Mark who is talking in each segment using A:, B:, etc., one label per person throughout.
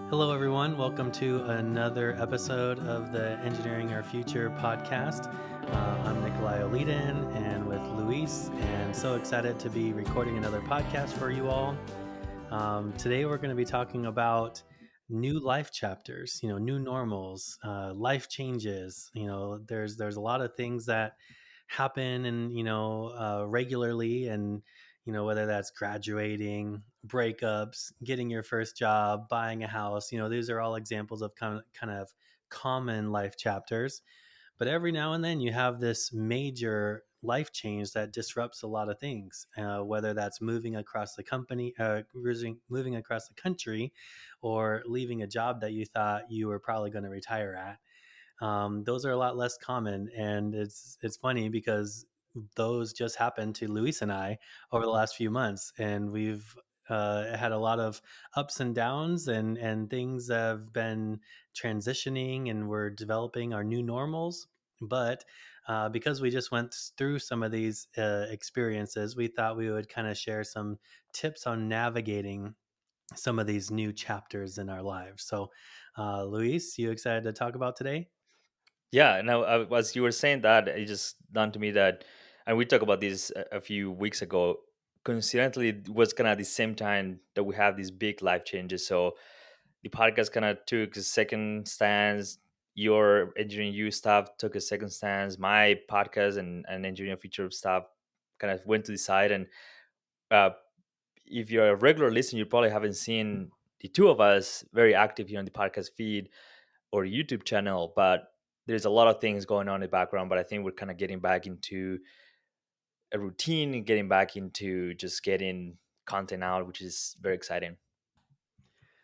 A: Hello, everyone. Welcome to another episode of the Engineering Our Future podcast. I'm Nicolai and with Luis, and so excited to be recording another podcast for you all. Today, we're going to be talking about new life chapters, new normals, life changes. There's a lot of things that happen and regularly, and whether that's graduating, breakups, getting your first job, buying a house. These are all examples of kind of common life chapters. But every now and then you have this major life change that disrupts a lot of things, whether that's moving across the moving across the country, or leaving a job that you thought you were probably going to retire at. Those are a lot less common, and it's funny because those just happened to Luis and I over the last few months, and we've had a lot of ups and downs, and things have been transitioning, and we're developing our new normals. But because we just went through some of these experiences, we thought we would kind of share some tips on navigating some of these new chapters in our lives. So, Luis, you excited to talk about today?
B: Yeah, now as you were saying that, it just dawned to me that, and we talked about this a few weeks ago. Coincidentally, it was kind of the same time that we have these big life changes. So the podcast kind of took a second stance. Your engineering U stuff took a second stance. My podcast and engineering feature stuff kind of went to the side. And uh, if you're a regular listener, you probably haven't seen the two of us very active here on the podcast feed or YouTube channel, but there's a lot of things going on in the background. But I think we're kind of getting back into a routine and getting back into just getting content out, which is very exciting.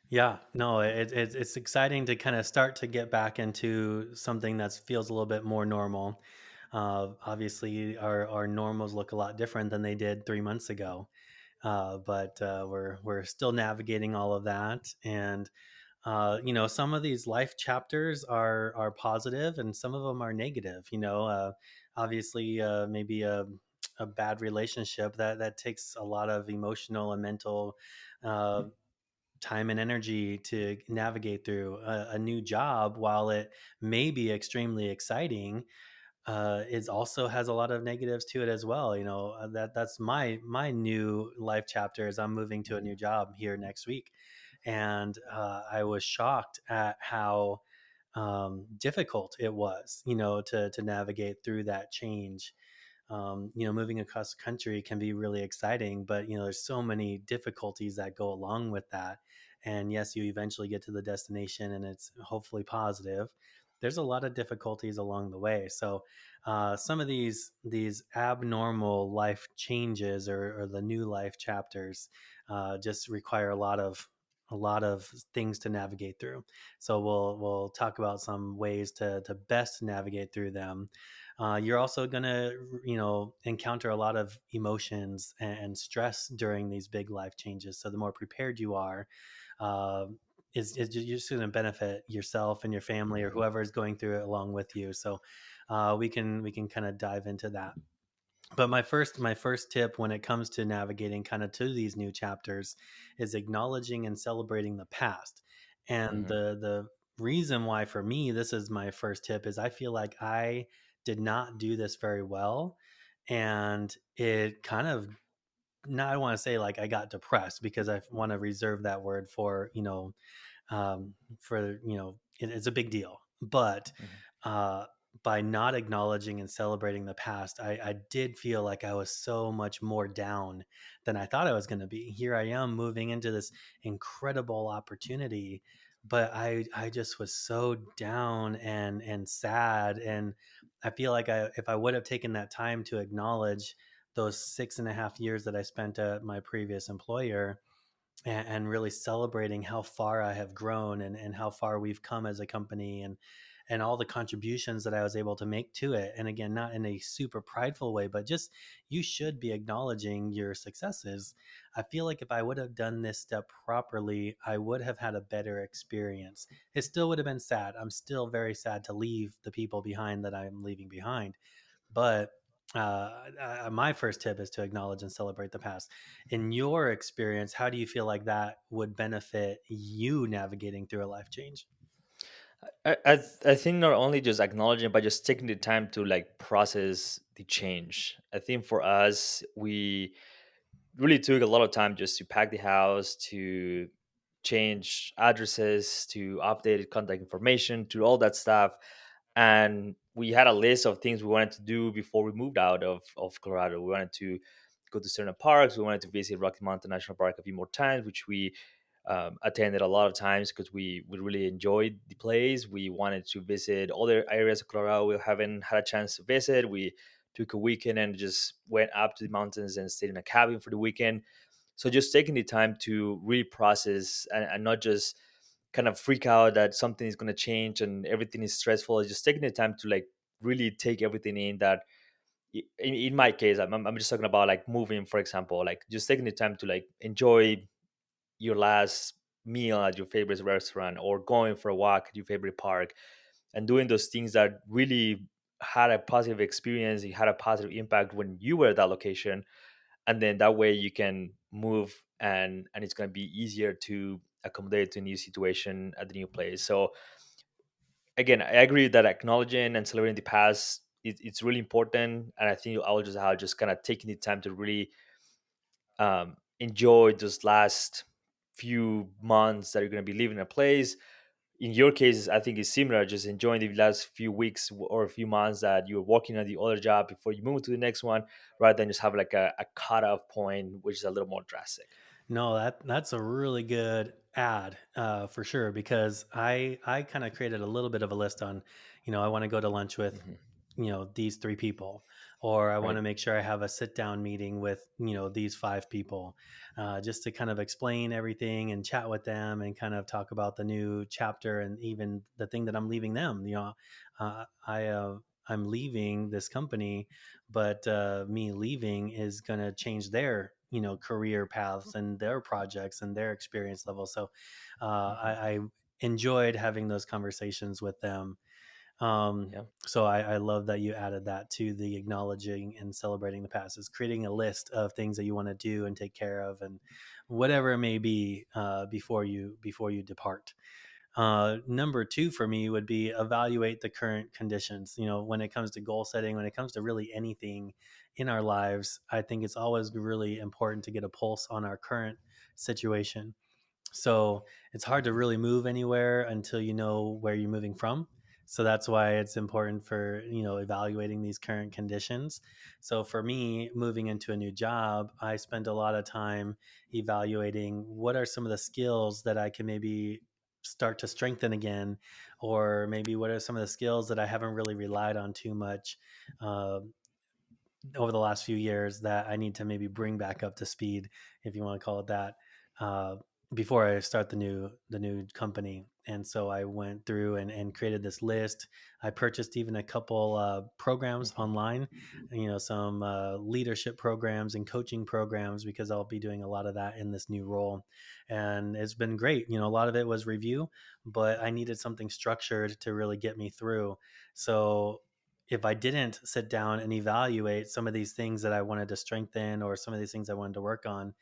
A: Yeah, no, it's exciting to kind of start to get back into something that feels a little bit more normal. Obviously, our normals look a lot different than they did 3 months ago, but we're still navigating all of that. And some of these life chapters are positive, and some of them are negative. Obviously, maybe a bad relationship that takes a lot of emotional and mental. Time and energy to navigate through a new job. While it may be extremely exciting, it also has a lot of negatives to it as well. That's my new life chapter. Is I'm moving to a new job here next week, and I was shocked at how difficult it was, to navigate through that change. Moving across the country can be really exciting, but there's so many difficulties that go along with that. And yes, you eventually get to the destination, and it's hopefully positive. There's a lot of difficulties along the way. So some of these abnormal life changes, or the new life chapters, just require a lot of things to navigate through. So we'll talk about some ways to best navigate through them. You're also going to encounter a lot of emotions and stress during these big life changes. So the more prepared you are, uh, is you're just going to benefit yourself and your family, or whoever is going through it along with you. So we can kind of dive into that. But my first tip when it comes to navigating kind of to these new chapters is acknowledging and celebrating the past. And
B: Hmm.
A: the reason why for me this is my first tip is I feel like I did not do this very well, and it kind of, now I want to say, like, I got depressed, because I want to reserve that word for it's a big deal. But
B: Hmm.
A: uh, by not acknowledging and celebrating the past, I did feel like I was so much more down than I thought I was going to be. Here I am moving into this incredible opportunity, but I just was so down and sad. And I feel like if I would have taken that time to acknowledge those 6.5 years that I spent at my previous employer, and really celebrating how far I have grown, and how far we've come as a company, and all the contributions that I was able to make to it. And again, not in a super prideful way, but just, you should be acknowledging your successes. I feel like if I would have done this step properly, I would have had a better experience. It still would have been sad. I'm still very sad to leave the people behind that I'm leaving behind, but my first tip is to acknowledge and celebrate the past. In your experience, how do you feel like that would benefit you navigating through a life change?
B: I think not only just acknowledging, but just taking the time to like process the change. I think for us, we really took a lot of time just to pack the house, to change addresses, to update contact information, to all that stuff. And we had a list of things we wanted to do before we moved out of Colorado. We wanted to go to certain parks. We wanted to visit Rocky Mountain National Park a few more times, which we attended a lot of times because we really enjoyed the place. We wanted to visit other areas of Colorado we haven't had a chance to visit. We took a weekend and just went up to the mountains and stayed in a cabin for the weekend. So just taking the time to really process and not just kind of freak out that something is going to change and everything is stressful. It's just taking the time to like really take everything in that in my case, I'm just talking about like moving, for example, like just taking the time to like enjoy your last meal at your favorite restaurant or going for a walk at your favorite park and doing those things that really had a positive experience, it had a positive impact when you were at that location. And then that way you can move and it's going to be easier to accommodate to a new situation at the new place. So again, I agree that acknowledging and celebrating the past it's really important. And I think I'll just have just kind of taking the time to really enjoy those last few months that you're going to be living in a place. In your case, I think it's similar, just enjoying the last few weeks or a few months that you're working on the other job before you move to the next one, rather than just have like a cutoff point, which is a little more drastic.
A: No, that's a really good ad, for sure. Because I kind of created a little bit of a list on, I want to go to lunch with,
B: Hmm.
A: these three people, or I want
B: Right.
A: to make sure I have a sit down meeting with, these five people, just to kind of explain everything and chat with them and kind of talk about the new chapter and even the thing that I'm leaving them. I'm leaving this company, but me leaving is going to change their career paths and their projects and their experience level. So
B: Hmm.
A: I enjoyed having those conversations with them.
B: Yeah.
A: So I love that you added that to the acknowledging and celebrating the past, is creating a list of things that you want to do and take care of, and whatever it may be, before you depart. Number two for me would be evaluate the current conditions. When it comes to goal setting, when it comes to really anything in our lives, I think it's always really important to get a pulse on our current situation. So it's hard to really move anywhere until you know where you're moving from. So that's why it's important for, evaluating these current conditions. So for me, moving into a new job, I spend a lot of time evaluating what are some of the skills that I can maybe start to strengthen again, or maybe what are some of the skills that I haven't really relied on too much, uh, over the last few years, that I need to maybe bring back up to speed, if you want to call it that, uh, before I start the new company. And so I went through and created this list. I purchased even a couple programs
B: Hmm.
A: online, some leadership programs and coaching programs, because I'll be doing a lot of that in this new role. And it's been great. A lot of it was review, but I needed something structured to really get me through. So if I didn't sit down and evaluate some of these things that I wanted to strengthen, or some of these things I wanted to work on,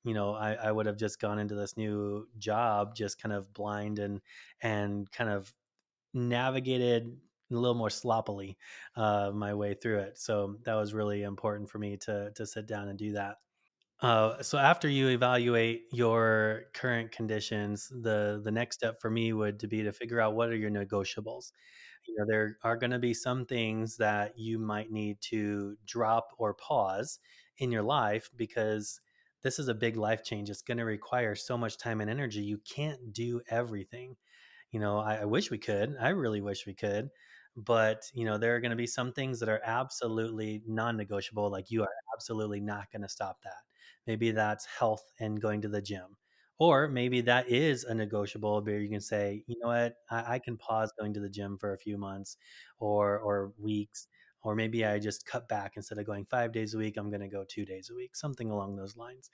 A: I would have just gone into this new job just kind of blind, and kind of navigated a little more sloppily my way through it. So that was really important for me to sit down and do that. So after you evaluate your current conditions, the next step for me would to be to figure out what are your negotiables. There are going to be some things that you might need to drop or pause in your life, because this is a big life change. It's going to require so much time and energy. You can't do everything. I wish we could. I really wish we could. But, there are going to be some things that are absolutely non negotiable. Like, you are absolutely not going to stop that. Maybe that's health and going to the gym. Or maybe that is a negotiable where you can say, you know what, I can pause going to the gym for a few months, or weeks. Or maybe I just cut back. Instead of going 5 days a week, I'm going to go 2 days a week, something along those lines.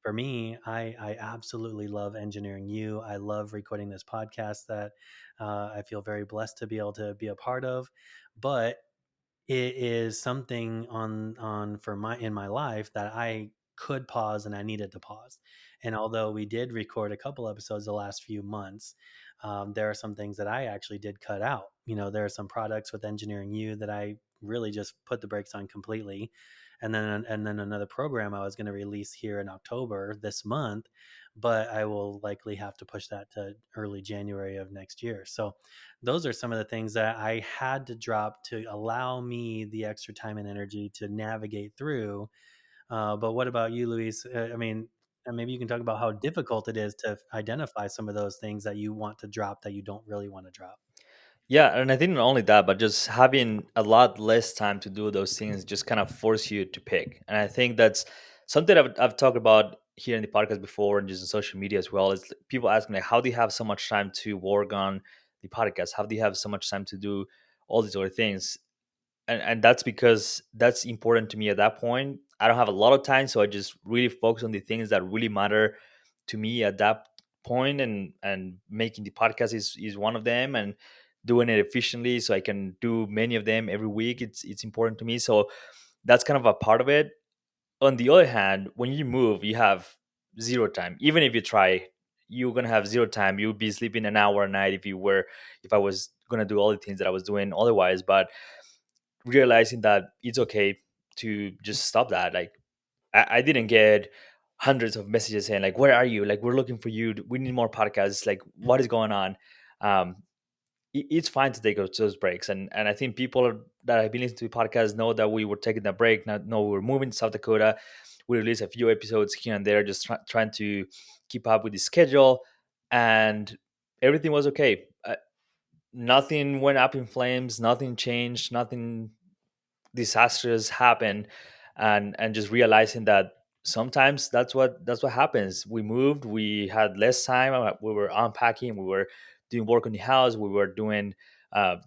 A: For me, I absolutely love engineering you. I love recording this podcast that I feel very blessed to be able to be a part of. But it is something on for my in my life that I could pause and I needed to pause. And although we did record a couple episodes the last few months, there are some things that I actually did cut out. You know, there are some products with Engineering U that I really just put the brakes on completely. And then another program I was going to release here in October this month, but I will likely have to push that to early January of next year. So those are some of the things that I had to drop to allow me the extra time and energy to navigate through. But what about you, Luis? I mean, maybe you can talk about how difficult it is to identify some of those things that you want to drop that you don't really want to drop.
B: Yeah, and I think not only that, but just having a lot less time to do those things just kind of force you to pick. And I think that's something I've talked about here in the podcast before and just in social media as well. Is people ask me, like, how do you have so much time to work on the podcast? How do you have so much time to do all these other things? And that's because that's important to me at that point. I don't have a lot of time, so I just really focus on the things that really matter to me at that point, and making the podcast is one of them, and doing it efficiently so I can do many of them every week. It's important to me, so that's kind of a part of it. On the other hand, when you move, you have zero time. Even if you try, you're gonna have zero time. You'll be sleeping an hour a night if I was gonna do all the things that I was doing otherwise. But realizing that it's okay to just stop that. Like, I didn't get hundreds of messages saying like, "Where are you? Like, we're looking for you. We need more podcasts. Like, what is going on?" Um, it's fine to take those breaks, and I think that have been listening to the podcast know that we were taking that break. Now, no, we were moving to South Dakota. We released a few episodes here and there, just trying to keep up with the schedule, and everything was okay. Nothing went up in flames. Nothing changed. Nothing disasters happen, and just realizing that sometimes that's what happens. We moved, we had less time, we were unpacking, we were doing work on the house, we were doing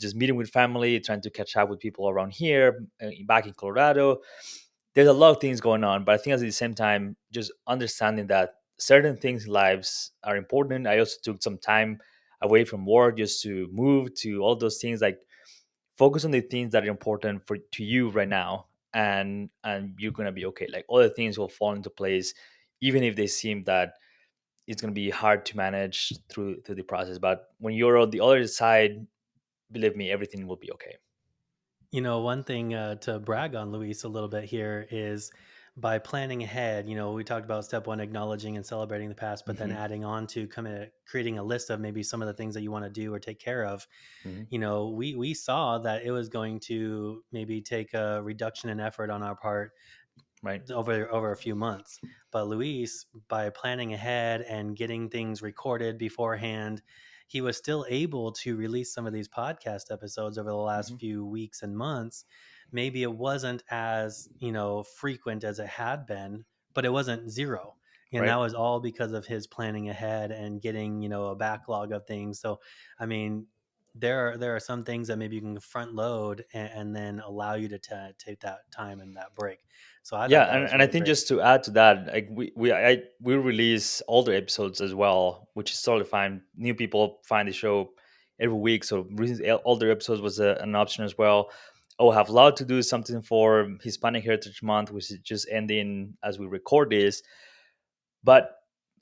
B: just meeting with family, trying to catch up with people around here, back in Colorado. There's a lot of things going on, but I think at the same time, just understanding that certain things in lives are important. I also took some time away from work just to move to all those things, like focus on the things that are important for to you right now, and you're gonna be okay. Like, other things will fall into place, even if they seem that it's gonna be hard to manage through the process. But when you're on the other side, believe me, everything will be okay.
A: You know, one thing to brag on Luis a little bit here is by planning ahead. You know, we talked about step one, acknowledging and celebrating the past, but then
B: Hmm.
A: adding on to kind of creating a list of maybe some of the things that you want to do or take care of.
B: Hmm.
A: You know, we saw that it was going to maybe take a reduction in effort on our part
B: Right.
A: over a few months. But Luis, by planning ahead and getting things recorded beforehand, he was still able to release some of these podcast episodes over the last
B: Hmm.
A: few weeks and months. Maybe it wasn't as, frequent as it had been, but it wasn't zero. And that
B: Right.
A: was all because of his planning ahead and getting, a backlog of things. So, I mean, there are some things that maybe you can front load and then allow you to take that time and that break. So I
B: Yeah,
A: thought that
B: and,
A: was
B: and I
A: really
B: think
A: great.
B: just to add to that, like we release older episodes as well, which is totally fine. New people find the show every week, so releasing older episodes was an option as well. Oh, have allowed to do something for Hispanic Heritage Month, which is just ending as we record this. But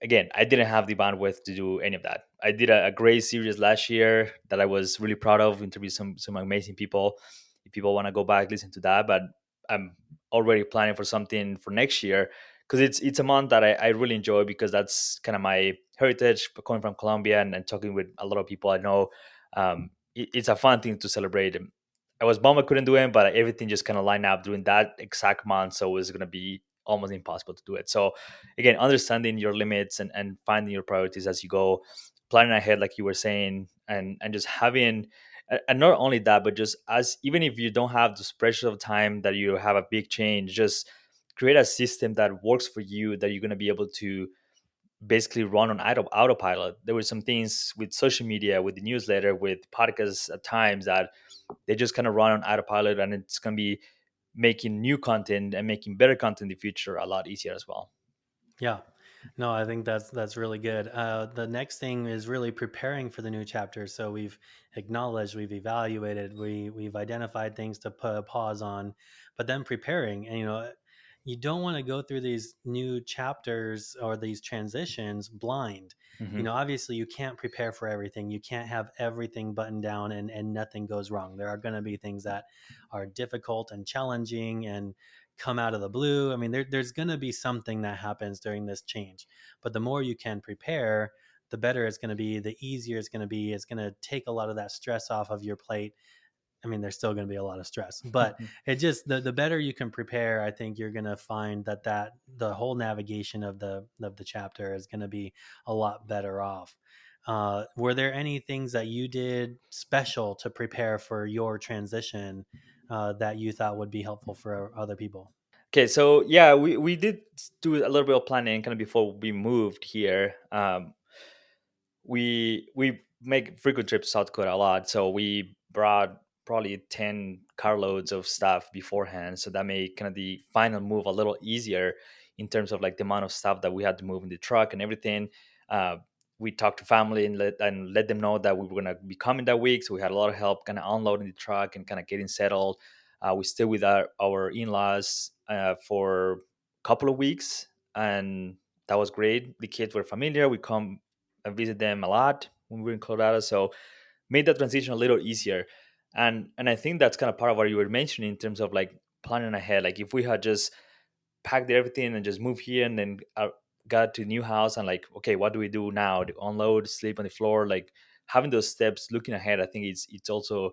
B: again, I didn't have the bandwidth to do any of that. I did a great series last year that I was really proud of, interviewed some amazing people. If people want to go back, listen to that. But I'm already planning for something for next year, because it's a month that I really enjoy, because that's kind of my heritage, coming from Colombia, and talking with a lot of people I know. It's a fun thing to celebrate. I was bummed I couldn't do it, but everything just kind of lined up during that exact month, so it was going to be almost impossible to do it. So again, understanding your limits, and finding your priorities as you go, planning ahead like you were saying, and just having, and not only that, but just, as even if you don't have the pressure of time that you have a big change, just create a system that works for you, that you're going to be able to basically run on autopilot. There were some things with social media, with the newsletter, with podcasts at times, that they just kind of run on autopilot, and it's going to be making new content and making better content in the future a lot easier as well.
A: Yeah. No, I think that's really good. The next thing is really preparing for the new chapter. So we've acknowledged, we've evaluated, we've identified things to put a pause on, but then preparing. And you don't want to go through these new chapters or these transitions blind.
B: Hmm.
A: Obviously you can't prepare for everything. You can't have everything buttoned down and nothing goes wrong. There are going to be things that are difficult and challenging and come out of the blue. I mean, there's going to be something that happens during this change, but the more you can prepare, the better it's going to be, the easier it's going to be. It's going to take a lot of that stress off of your plate. I mean, there's still going to be a lot of stress, but it just the better you can prepare, I think you're going to find that the whole navigation of the chapter is going to be a lot better off. Were there any things that you did special to prepare for your transition that you thought would be helpful for other people?
B: Okay, so yeah, we did do a little bit of planning kind of before we moved here. We make frequent trips to South Dakota a lot, so we brought probably 10 carloads of stuff beforehand, so that made kind of the final move a little easier in terms of like the amount of stuff that we had to move in the truck and everything. Uh, we talked to family and let them know that we were gonna be coming that week, so we had a lot of help kind of unloading the truck and kind of getting settled. We stayed with our in-laws for a couple of weeks, and that was great. The kids were familiar. We come and visit them a lot when we were in Colorado, so made that transition a little easier. And I think that's kind of part of what you were mentioning in terms of like planning ahead. Like if we had just packed everything and just moved here and then got to a new house and like, okay, what do we do now? To unload, sleep on the floor, like having those steps, looking ahead. I think it's also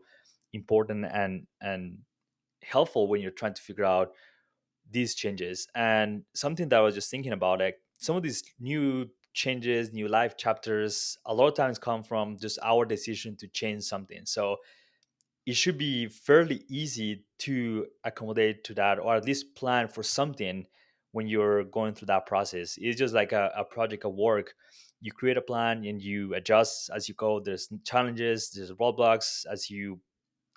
B: important and helpful when you're trying to figure out these changes. And something that I was just thinking about, like some of these new changes, new life chapters, a lot of times come from just our decision to change something. So it should be fairly easy to accommodate to that, or at least plan for something when you're going through that process. It's just like a project of work. You create a plan and you adjust as you go. There's challenges, there's roadblocks as you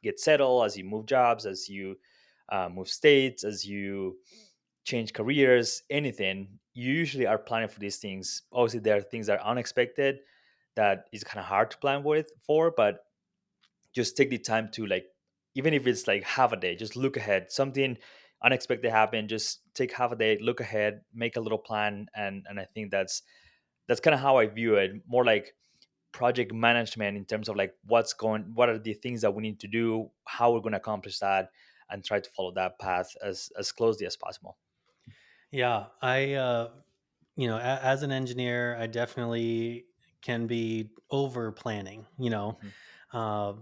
B: get settled, as you move jobs, as you move states, as you change careers, anything. You usually are planning for these things. Obviously, there are things that are unexpected that is kind of hard to plan with for, but just take the time to like, even if it's like half a day, just look ahead. Something unexpected happened, just take half a day, look ahead, make a little plan, and I think that's kind of how I view it. More like project management in terms of like what are the things that we need to do, how we're going to accomplish that, and try to follow that path as closely as possible.
A: Yeah, as an engineer, I definitely can be over planning.
B: Hmm.
A: Uh,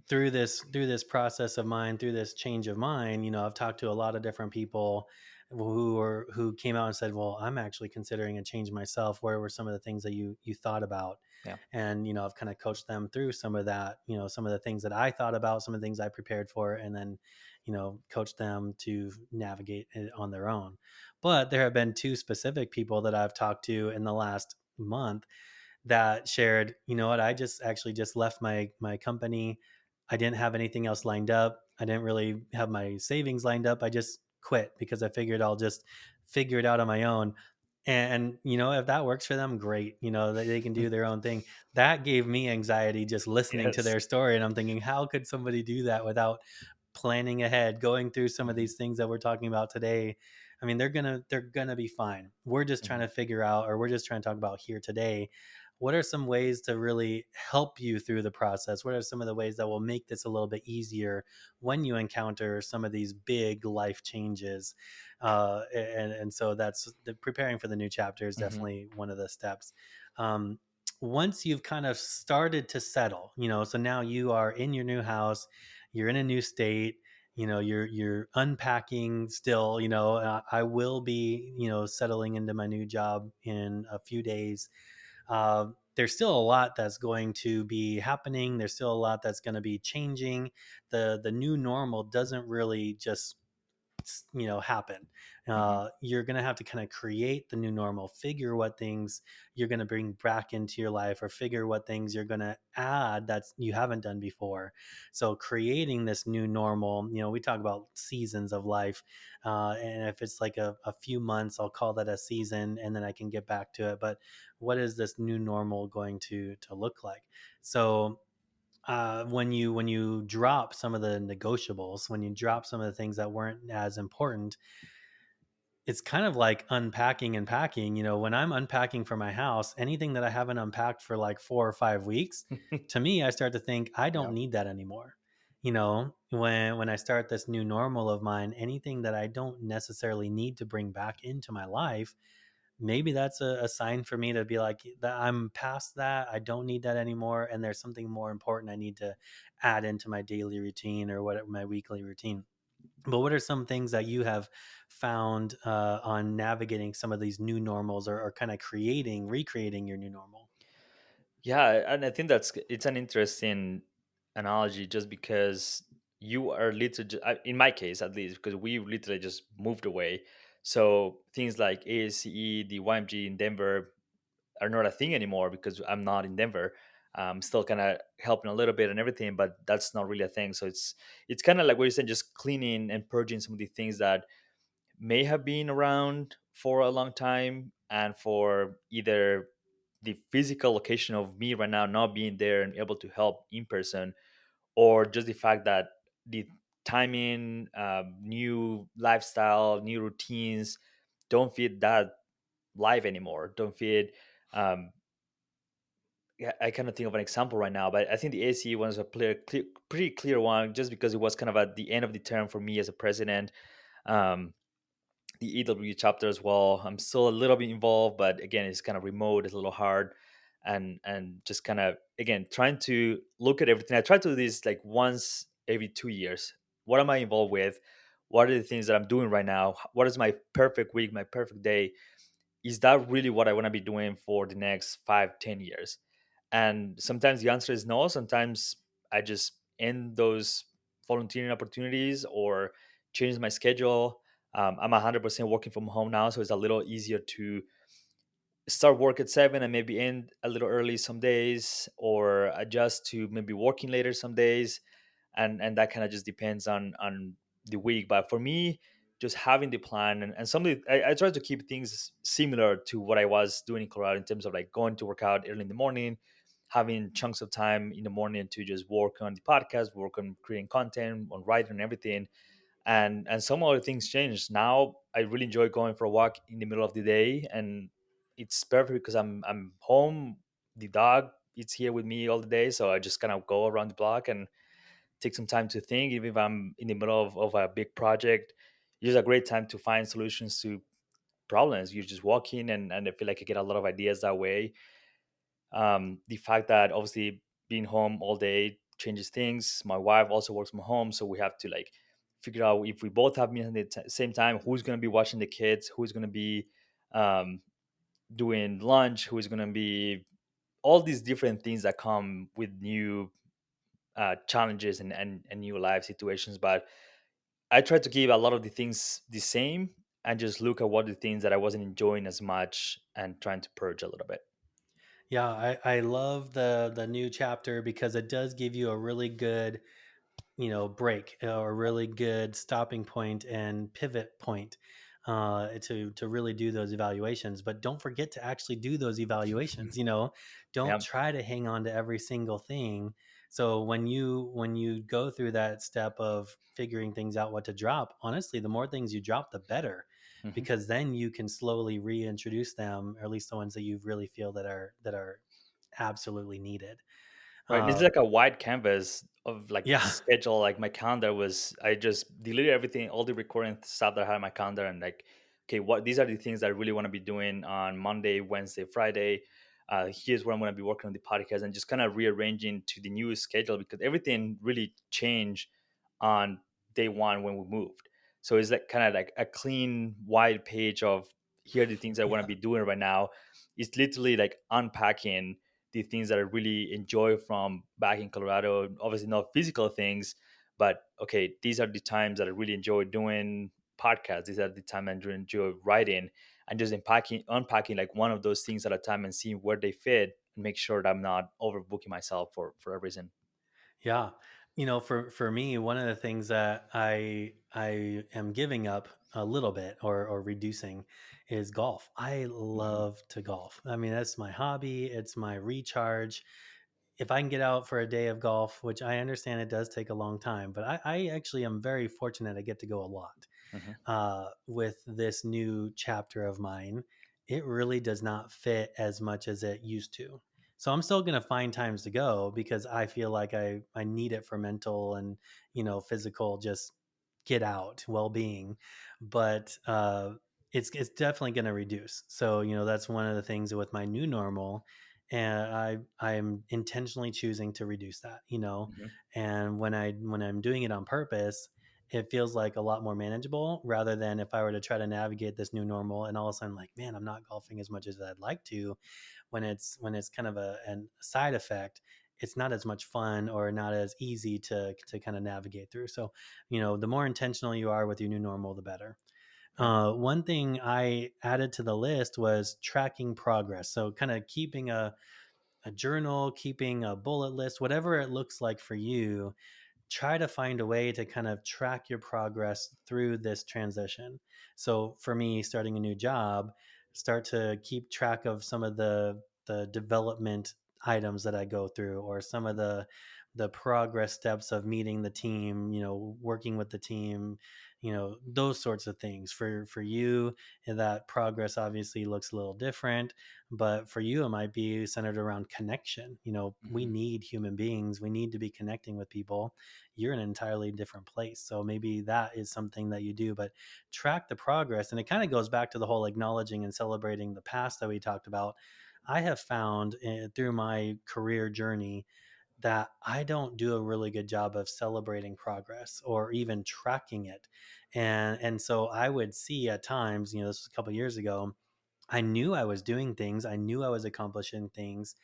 A: through this process of mine, through this change of mine, I've talked to a lot of different people who came out and said, "Well, I'm actually considering a change myself. Where were some of the things that you thought about?"
B: Yeah.
A: And I've kind of coached them through some of that. Some of the things that I thought about, some of the things I prepared for, and then coach them to navigate it on their own. But there have been two specific people that I've talked to in the last month that shared, what, I just actually just left my company. I didn't have anything else lined up. I didn't really have my savings lined up. I just quit because I figured I'll just figure it out on my own. And if that works for them, great. They can do their own thing. That gave me anxiety just listening to
B: Yes.
A: their story. And I'm thinking, how could somebody do that without planning ahead, going through some of
B: Hmm.
A: these things that we're talking about today? I mean, they're gonna be fine. We're just trying
B: Hmm.
A: to figure out, or we're just trying to talk about here today, what are some ways to really help you through the process? What are some of the ways that will make this a little bit easier when you encounter some of these big life changes? And so that's preparing for the new chapter is
B: Hmm.
A: definitely one of the steps. Um, Once you've kind of started to settle, so now you are in your new house, you're in a new state, you're unpacking still. I will be settling into my new job in a few days. There's still a lot that's going to be happening. There's still a lot that's going to be changing. The new normal doesn't really just happen.
B: Hmm.
A: You're going to have to kind of create the new normal, figure what things you're going to bring back into your life, or figure what things you're going to add that you haven't done before. So creating this new normal, we talk about seasons of life, and if it's like a few months, I'll call that a season, and then I can get back to it. But what is this new normal going to look like? So when you drop some of the negotiables, when you drop some of the things that weren't as important, it's kind of like unpacking and packing. When I'm unpacking for my house, anything that I haven't unpacked for like 4 or 5 weeks, to me, I start to think I don't
B: Yeah.
A: need that anymore. When I start this new normal of mine, anything that I don't necessarily need to bring back into my life, maybe that's a sign for me to be like, that I'm past that. I don't need that anymore. And there's something more important I need to add into my daily routine, or what my weekly routine. But what are some things that you have found on navigating some of these new normals, or kind of recreating your new normal?
B: Yeah, and I think it's an interesting analogy, just because you are literally, in my case at least, because we literally just moved away. So things like ASCE, the YMG in Denver are not a thing anymore because I'm not in Denver. I'm still kind of helping a little bit and everything, but that's not really a thing. So it's kind of like what you said, just cleaning and purging some of the things that may have been around for a long time, and for either the physical location of me right now not being there and able to help in person, or just the fact that the timing, new lifestyle, new routines don't fit that life anymore, don't fit. um, yeah, I cannot think of an example right now, but I think the ACE one is a pretty clear one, just because it was kind of at the end of the term for me as a president. um, the EW chapter as well. I'm still a little bit involved, but again, it's kind of remote. It's a little hard, and just kind of again trying to look at everything. I try to do this like once every 2 years. What am I involved with? What are the things that I'm doing right now? What is my perfect week? My perfect day? Is that really what I want to be doing for the next 5, 10 years? And sometimes the answer is no. Sometimes I just end those volunteering opportunities or change my schedule. I'm 100% working from home now, so it's a little easier to start work at 7 and maybe end a little early some days, or adjust to maybe working later some days. And that kind of just depends on the week. But for me, just having the plan, and something I try to keep things similar to what I was doing in Colorado, in terms of like going to work out early in the morning, having chunks of time in the morning to just work on the podcast, work on creating content, on writing and everything. And some other things changed. Now I really enjoy going for a walk in the middle of the day, and it's perfect because I'm home. The dog is here with me all the day, so I just kind of go around the block and take some time to think. Even if I'm in the middle of a big project, it's a great time to find solutions to problems. You're just walking, and I feel like I get a lot of ideas that way. The fact that obviously being home all day changes things. My wife also works from home, so we have to like figure out, if we both have meetings at the same time, who's going to be watching the kids, who's going to be um, doing lunch, who's going to be all these different things that come with new challenges and new life situations. But I try to keep a lot of the things the same, and just look at what the things that I wasn't enjoying as much, and trying to purge a little bit.
A: Yeah, I love the new chapter because it does give you a really good, break, a really good stopping point and pivot point, to really do those evaluations. But don't forget to actually do those evaluations. Don't
B: Yeah.
A: try to hang on to every single thing. So when you go through that step of figuring things out, what to drop, honestly, the more things you drop, the better,
B: Mhm.
A: because then you can slowly reintroduce them, or at least the ones that you really feel that are absolutely needed.
B: Right. It's
A: uh,
B: like a wide canvas of like
A: yeah.
B: schedule. Like my calendar was, I just deleted everything, all the recording stuff that I had on my calendar, and like, okay, what these are the things that I really want to be doing on Monday, Wednesday, Friday. Here's where I'm going to be working on the podcast, and just kind of rearranging to the new schedule, because everything really changed on day one when we moved. So it's like kind of like a clean, wide page of, here are the things I want to
A: Yeah.
B: be doing right now. It's literally like unpacking the things that I really enjoy from back in Colorado. Obviously, not physical things, but okay, these are the times that I really enjoy doing. podcasts. These are the time I enjoy writing and just unpacking like one of those things at a time and seeing where they fit and make sure that I'm not overbooking myself for a reason.
A: Yeah. For me, one of the things that I am giving up a little bit or reducing is golf. I
B: Hmm.
A: love to golf. I mean, that's my hobby, it's my recharge. If I can get out for a day of golf, which I understand it does take a long time, but I actually am very fortunate I get to go a lot
B: Hmm.
A: with this new chapter of mine. It really does not fit as much as it used to. So I'm still going to find times to go because I feel like I need it for mental and physical just get out well being, but it's definitely going to reduce. So that's one of the things with my new normal, and I'm intentionally choosing to reduce that.
B: Hmm.
A: And when I'm doing it on purpose, it feels like a lot more manageable rather than if I were to try to navigate this new normal and all of a sudden like, man, I'm not golfing as much as I'd like to. When it's kind of a side effect, it's not as much fun or not as easy to kind of navigate through. So, the more intentional you are with your new normal, the better.
B: Right.
A: One thing I added to the list was tracking progress. So, kind of keeping a journal, keeping a bullet list, whatever it looks like for you, try to find a way to kind of track your progress through this transition. So for me, starting a new job, start to keep track of some of the development items that I go through, or some of the progress steps of meeting the team, working with the team, those sorts of things. For you, that progress obviously looks a little different, but for you it might be centered around connection. We
B: Hmm.
A: need human beings, we need to be connecting with people. You're in an entirely different place. So maybe that is something that you do, but track the progress. And it kind of goes back to the whole acknowledging and celebrating the past that we talked about. I have found through my career journey that I don't do a really good job of celebrating progress or even tracking it. And so I would see at times, this was a couple years ago, I knew I was doing things, I knew I was accomplishing things,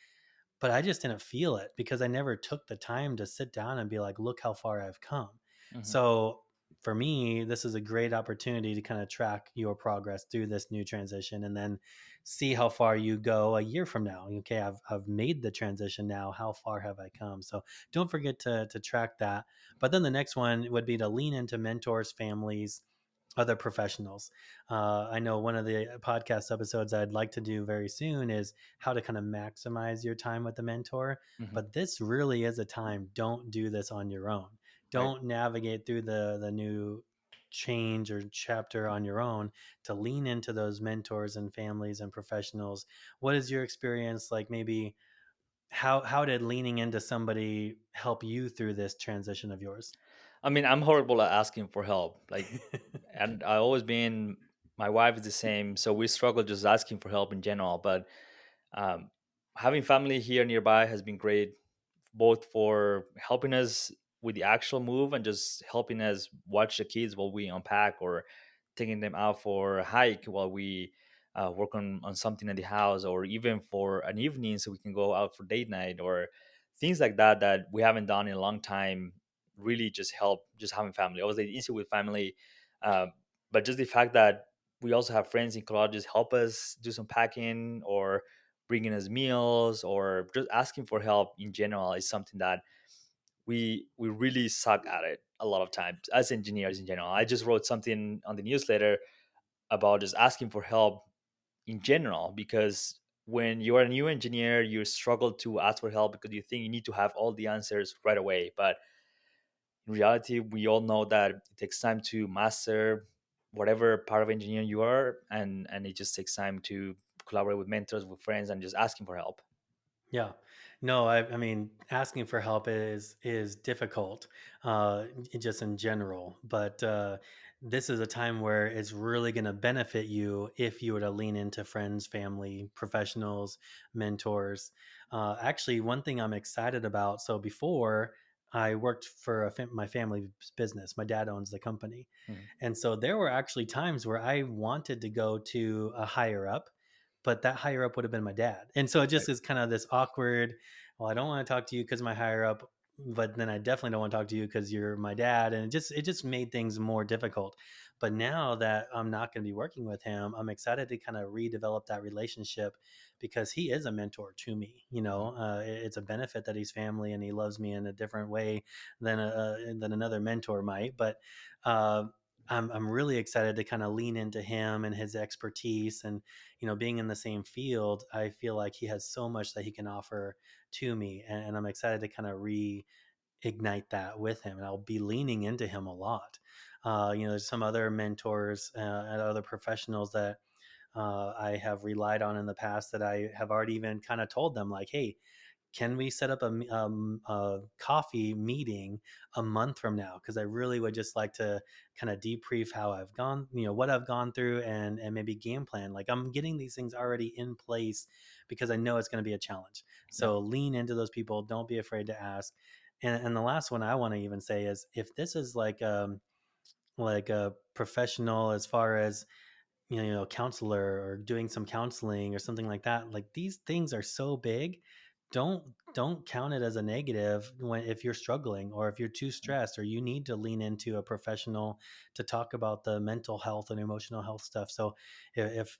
A: but I just didn't feel it because I never took the time to sit down and be like, look how far I've come.
B: Hmm.
A: So for me, this is a great opportunity to kind of track your progress through this new transition and then see how far you go a year from now. Okay, I've made the transition now. How far have I come? So don't forget to track that. But then the next one would be to lean into mentors, families, other professionals. I know one of the podcast episodes I'd like to do very soon is how to kind of maximize your time with the mentor.
B: Hmm.
A: But this really is a time. Don't do this on your own.
B: Right.
A: Don't navigate through the new change or chapter on your own. To lean into those mentors and families and professionals. What is your experience like? Maybe how did leaning into somebody help you through this transition of yours?
B: I mean, I'm horrible at asking for help. Like, and I always been. My wife is the same, so we struggle just asking for help in general. But um, having family here nearby has been great, both for helping us with the actual move and just helping us watch the kids while we unpack, or taking them out for a hike while we work on something in the house, or even for an evening so we can go out for date night or things like that that we haven't done in a long time. Really just help just having family. Obviously easy with family, uh, but just the fact that we also have friends in Colorado just help us do some packing, or bringing us meals, or just asking for help in general is something that we really suck at it a lot of times as engineers in general. I just wrote something on the newsletter about just asking for help in general, because when you're a new engineer you struggle to ask for help because you think you need to have all the answers right away. But in reality, we all know that it takes time to master whatever part of engineering you are, and it just takes time to collaborate with mentors, with friends, and just asking for help.
A: Yeah. No, I mean, asking for help is difficult, just in general. But this is a time where it's really going to benefit you if you were to lean into friends, family, professionals, mentors. Actually, one thing I'm excited about. So before I worked for my family's business. My dad owns the company,
B: Mhm.
A: and so there were actually times where I wanted to go to a higher up, but that higher up would have been my dad. And so it
B: Right.
A: just is kind of this awkward, well, I don't want to talk to you because my higher up. but then I definitely don't want to talk to you because you're my dad. And it just made things more difficult. But now that I'm not going to be working with him, I'm excited to kind of redevelop that relationship because he is a mentor to me. It's a benefit that he's family and he loves me in a different way than another mentor might. But uh, I'm really excited to kind of lean into him and his expertise, and being in the same field, I feel like he has so much that he can offer to me, and I'm excited to kind of reignite that with him, and I'll be leaning into him a lot. There's some other mentors and other professionals that I have relied on in the past that I have already even kind of told them, like, hey, can we set up a coffee meeting a month from now? Because I really would just like to kind of debrief how I've gone, what I've gone through, and maybe game plan. Like, I'm getting these things already in place because I know it's going to be a challenge.
B: Yeah.
A: So lean into those people. Don't be afraid to ask. And the last one I want to even say is, if this is like a professional as far as counselor or doing some counseling or something like that, like, these things are so big. Don't count it as a negative when if you're struggling or if you're too stressed or you need to lean into a professional to talk about the mental health and emotional health stuff. So if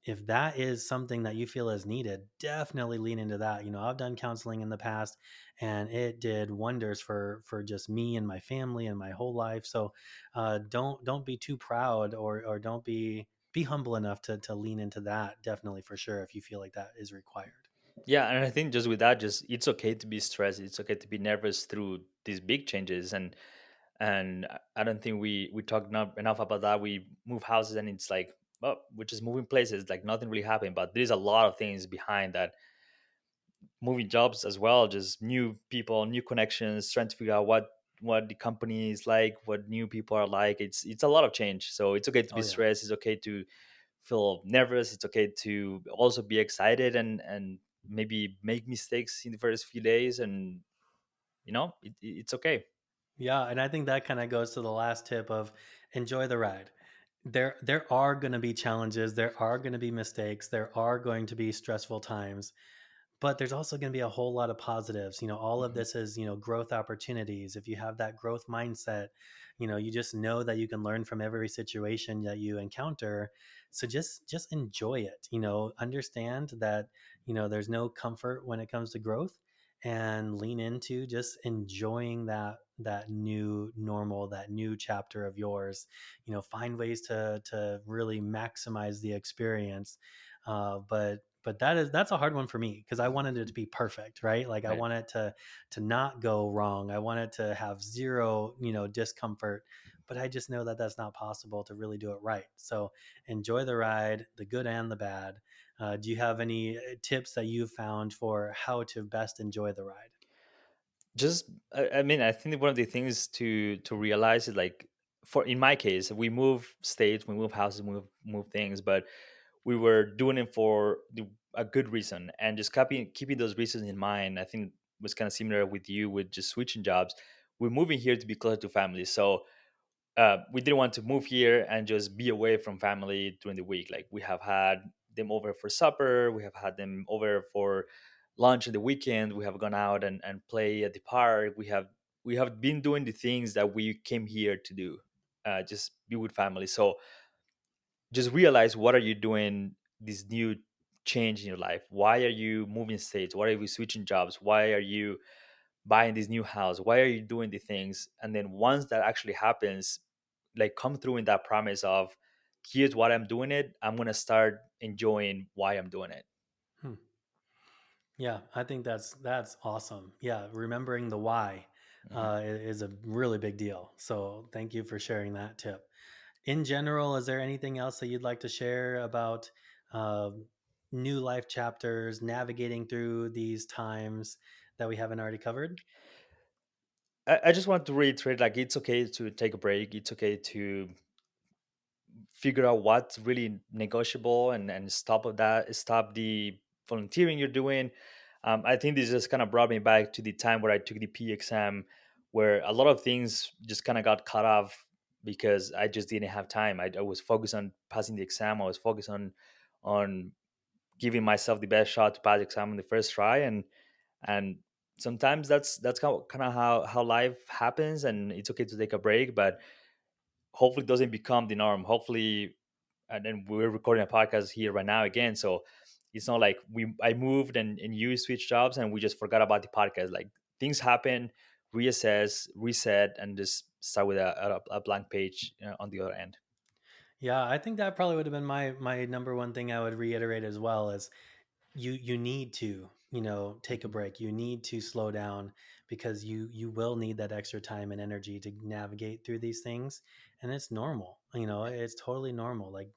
A: if that is something that you feel is needed, definitely lean into that. I've done counseling in the past, and it did wonders for just me and my family and my whole life. So don't be too proud, or don't be humble enough to lean into that, definitely, for sure, if you feel like that is required.
B: Yeah, and I think just with that, just it's okay to be stressed. It's okay to be nervous through these big changes, and I don't think we talked enough about that. We move houses, and it's like, oh, we're just moving places, like nothing really happened. But there's a lot of things behind that. Moving jobs as well, just new people, new connections, trying to figure out what the company is like, what new people are like. It's a lot of change, so it's okay to be
A: Oh yeah.
B: stressed. It's okay to feel nervous. It's okay to also be excited and maybe make mistakes in the first few days, and it's okay.
A: Yeah, and I think that kind of goes to the last tip of enjoy the ride. There are going to be challenges, there are going to be mistakes, there are going to be stressful times, but there's also going to be a whole lot of positives. All of
B: Mhm.
A: this is, growth opportunities. If you have that growth mindset, you just know that you can learn from every situation that you encounter. So just enjoy it. Understand that, there's no comfort when it comes to growth, and lean into just enjoying that new normal, that new chapter of yours. Find ways to really maximize the experience. But that's a hard one for me because I wanted it to be perfect, right? Like, I
B: Right.
A: want it to not go wrong. I want it to have zero, discomfort. But I just know that that's not possible to really do it right. So enjoy the ride, the good and the bad. Do you have any tips that you've found for how to best enjoy the ride?
B: Just I mean, I think one of the things to realize is, like, for in my case, we move states, we move houses, move things, but we were doing it for a good reason, and just keeping those reasons in mind. I think was kind of similar with you with just switching jobs. We're moving here to be closer to family, so we didn't want to move here and just be away from family during the week. Like, we have had them over for supper, we have had them over for lunch in the weekend, we have gone out and play at the park. We have been doing the things that we came here to do, just be with family. So just realize, what are you doing this new change in your life? Why are you moving states? Why are you switching jobs? Why are you buying this new house? Why are you doing the things? And then once that actually happens, like, come through in that promise of, here's what I'm doing it, I'm gonna start enjoying why I'm doing it.
A: Hmm. Yeah, I think that's awesome. Yeah, remembering the why
B: Mhm.
A: is a really big deal. So thank you for sharing that tip. In general, is there anything else that you'd like to share about uh, new life chapters, navigating through these times that we haven't already covered?
B: I just want to reiterate, like, it's okay to take a break. It's okay to figure out what's really negotiable, and stop the volunteering you're doing. I think this just kind of brought me back to the time where I took the P exam, where a lot of things just kind of got cut off because I just didn't have time. I was focused on passing the exam. I was focused on giving myself the best shot to pass the exam in the first try, and sometimes that's kind of how life happens, and it's okay to take a break, but hopefully it doesn't become the norm. Hopefully, and then we're recording a podcast here right now again, so it's not like I moved and you switched jobs and we just forgot about the podcast. Like, things happen, reassess, reset, and just start with a blank page on the other end.
A: Yeah, I think that probably would have been my number one thing I would reiterate as well is you need to, take a
B: Mhm.
A: break. You need to slow down because you will need that extra time and energy to navigate through these things, and it's normal. It's totally normal. Like,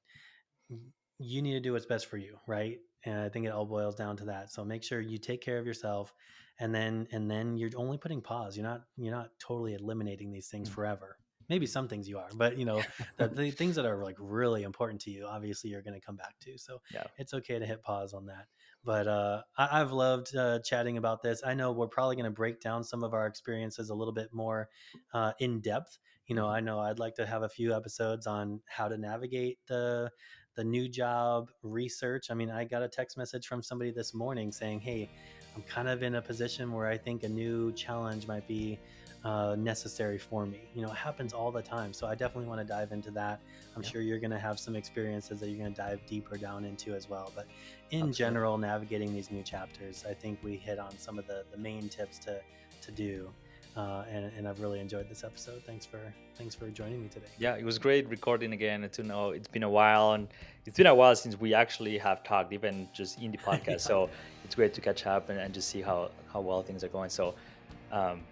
A: you need to do what's best for you, right? And I think it all boils down to that. So make sure you take care of yourself, and then you're only putting pause. You're not totally eliminating these things
B: Mm.
A: forever. Maybe some things you are, but the things that are like really important to you, obviously you're going to come back to. So
B: Yeah.
A: it's okay to hit pause on that. But I've loved chatting about this. I know we're probably going to break down some of our experiences a little bit more in depth.
B: Mhm.
A: I know I'd like to have a few episodes on how to navigate the new job research. I mean, I got a text message from somebody this morning saying, "Hey, I'm kind of in a position where I think a new challenge might be necessary for me." It happens all the time. So I definitely want to dive into that. I'm
B: Yeah,
A: sure you're going to have some experiences that you're going to dive deeper down into as well. But in
B: absolutely.
A: general, navigating these new chapters, I think we hit on some of the main tips to do. And I've really enjoyed this episode. Thanks for joining me today.
B: Yeah, it was great recording again to know it's been a while, and it's been a while since we actually have talked, even just in the podcast.
A: Yeah.
B: So it's great to catch up and just see how well things are going. So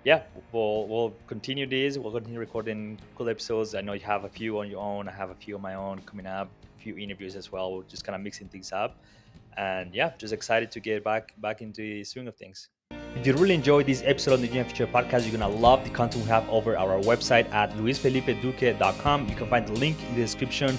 B: yeah, we'll continue this. We'll continue recording cool episodes. I know you have a few on your own. I have a few on my own coming up. A few interviews as well. We're just kind of mixing things up, and yeah, just excited to get back into the swing of things. If you really enjoyed this episode of the Gym Future podcast, you're going to love the content we have over our website at luisfelipeduque.com. You can find the link in the description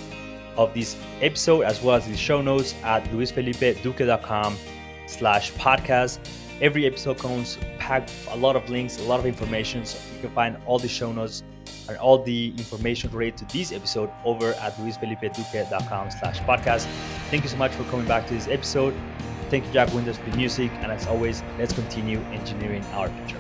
B: of this episode as well as the show notes at luisfelipeduque.com/podcast. Every episode comes packed with a lot of links, a lot of information. So you can find all the show notes and all the information related to this episode over at luisfelipeduque.com/podcast. Thank you so much for coming back to this episode. Thank you, Jack Winters, for the music. And as always, let's continue engineering our future.